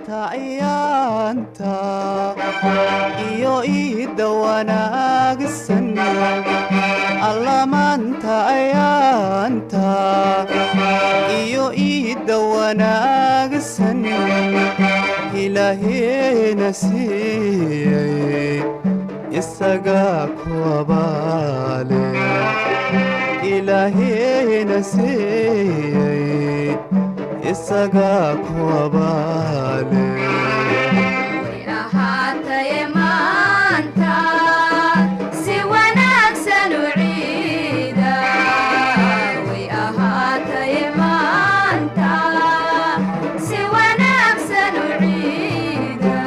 ayaanta iyo iida wanaagsan alla maanta ayaanta iyo iida wanaagsan ilaahayna siiyey isagaa ku abaale ilaahayna siiyey isagaa ku abaale way ahaataye maanta si wanaagsan u ciida way ahaataye maanta si wanaagsan u ciida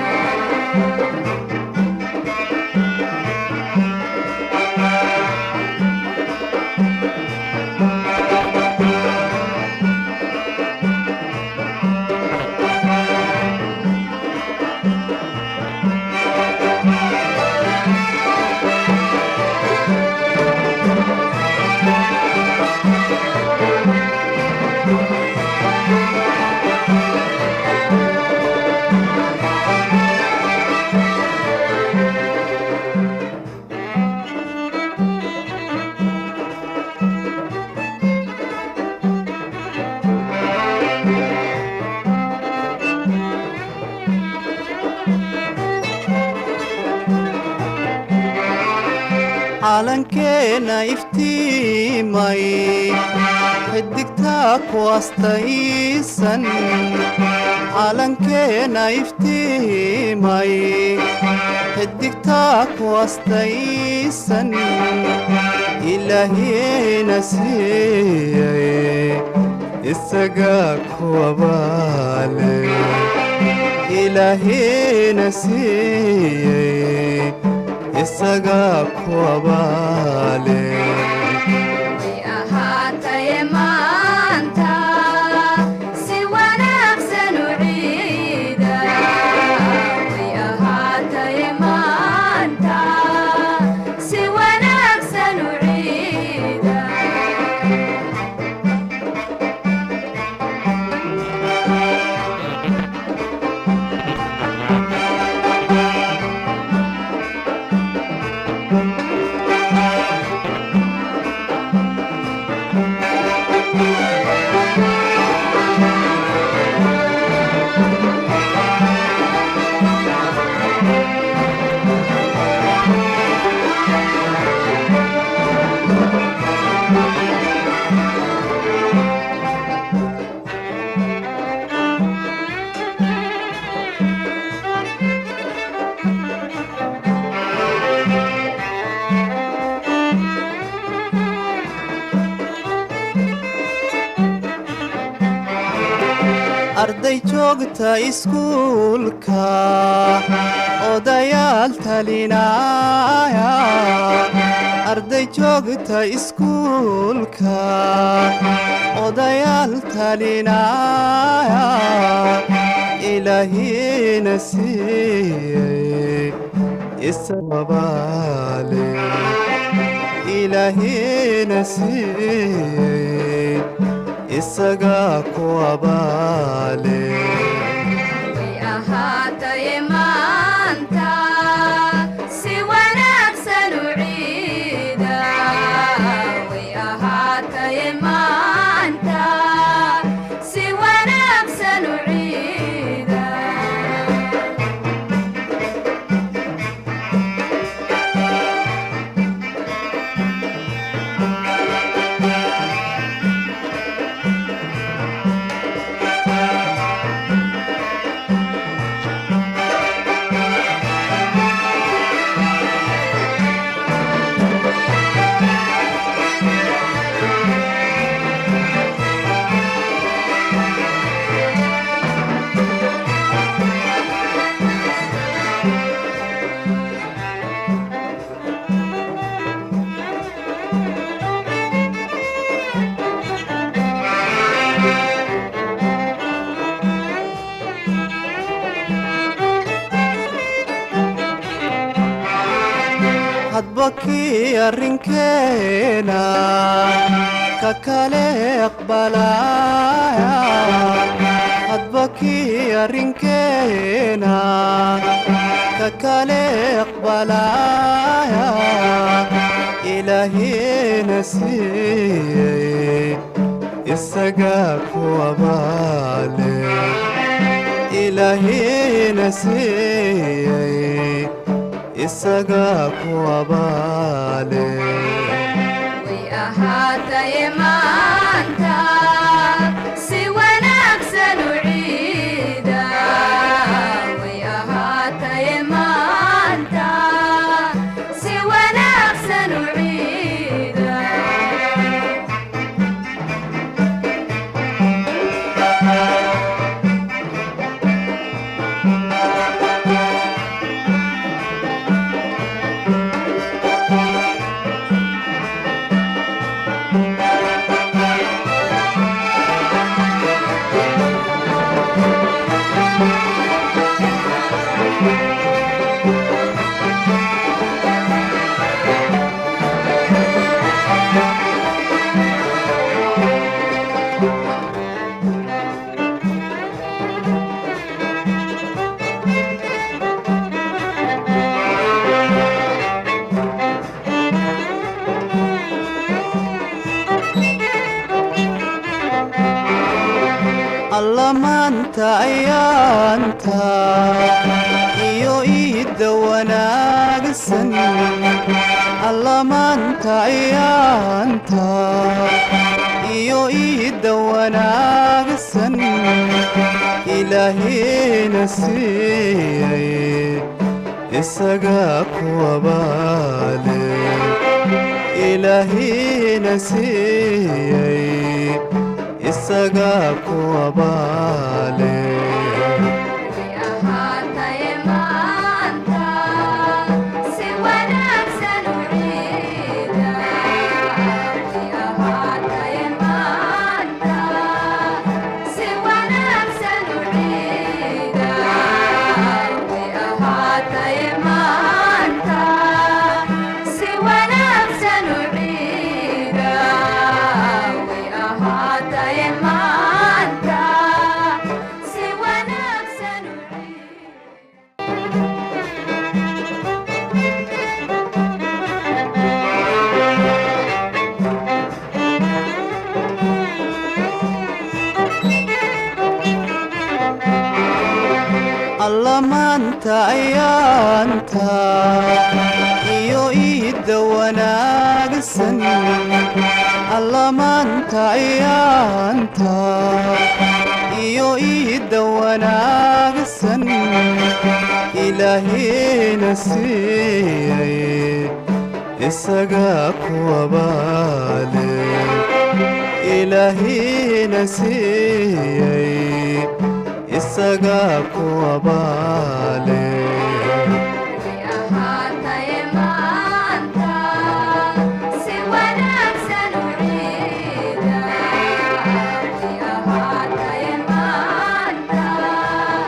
calankeena iftiimay xidigtaa ku astaysan calankeena iftiimay xidigtaa ku astaysan ilaahayna siiyey isagaa ku abaale ilaahayna siiyey isagaa ku abaale way ahaataye maanta si wanaagsan u ciida way ahaataye maanta si wanaagsan u ciida arday joogta iskuulka odayaal talinaya arday joogta iskuulka odayaal talinaya ilaahayna siiyey isagaa abaale ilaahayna siiyey isagaa ku abaale way ahaataye maanta si wanaagsan u ciida way ahaataye maanta si wanaagsan u ciida hadbakii arrinkeena ka kale aqbalaya hadba abbakii arrinkeena ka kale aqbalaya ilaahina siiyey isagaa ku abaale ilaahina siiyey isagaa ku abaale way ahaataye maanta si wanaagsan u ciida way ahaataye maanta si wanaagsan u ciida alla maanta ayaanta iyo iidda wanaagsan alla maanta ayaanta iyo iidda wanaagsan ilaahina siiyey isagaa ku abaale ilaahina siiyey isagaa ku abaale way ahaataye maanta si wanaagsan u ciida way ahaataye maanta si wanaagsan u ciida way ahaataye maanta si wanaagsan u ciida way ahaataye maanta si wanaagsan u ciida alla maanta ayaanta iyo iidda wanaagsan alla maanta ayaanta iyo iidda wanaagsan ilaahina siiyey isagaa ku abaale ilaahina siiyey isagaa ku abaale